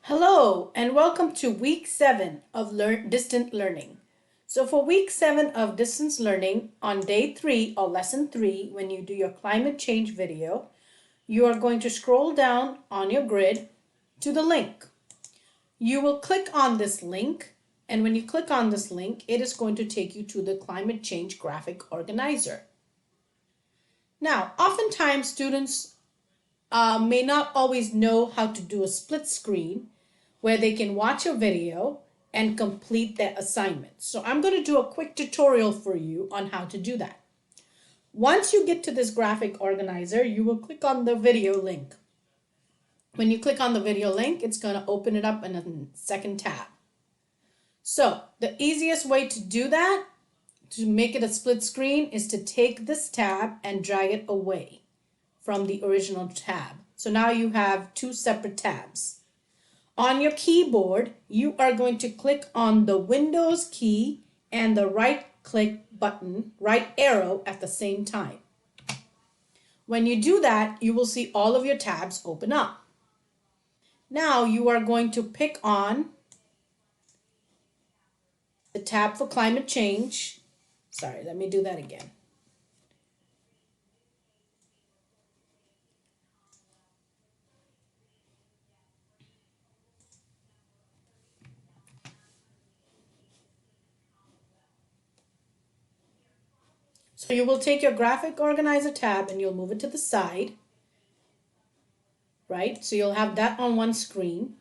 Hello and welcome to week 7 of distant learning. So for week 7 of distance learning, on day 3 or lesson 3, when you do your climate change video, you are going to scroll down on your grid to the link. You will click on this link, and when you click on this link, it is going to take you to the climate change graphic organizer. Now, oftentimes students may not always know how to do a split screen where they can watch a video and complete their assignment. So I'm going to do a quick tutorial for you on how to do that. Once you get to this graphic organizer, you will click on the video link. When you click on the video link, it's going to open it up in a second tab. So the easiest way to do that, to make it a split screen, is to take this tab and drag it away from the original tab. So now you have two separate tabs. On your keyboard, you are going to click on the Windows key and the right click button, right arrow at the same time. When you do that, you will see all of your tabs open up. Now you are going to pick on the tab for climate change. Sorry, let me do that again. So you will take your graphic organizer tab and you'll move it to the side, right? So you'll have that on one screen,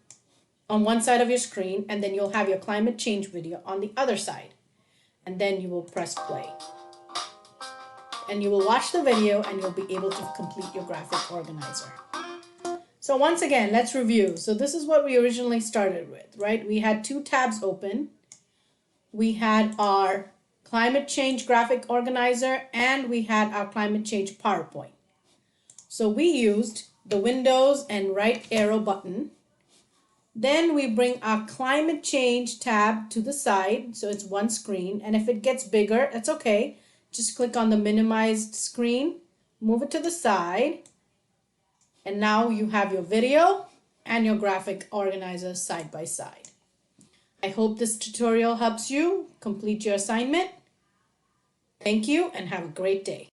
on one side of your screen, and then you'll have your climate change video on the other side. And then you will press play. And you will watch the video and you'll be able to complete your graphic organizer. So once again, let's review. So this is what we originally started with, right? We had two tabs open. We had our climate change graphic organizer and we had our climate change PowerPoint. So we used the Windows and right arrow button. Then we bring our climate change tab to the side, so it's one screen, and if it gets bigger, that's okay. Just click on the minimized screen, move it to the side, and now you have your video and your graphic organizer side by side. I hope this tutorial helps you complete your assignment. Thank you and have a great day.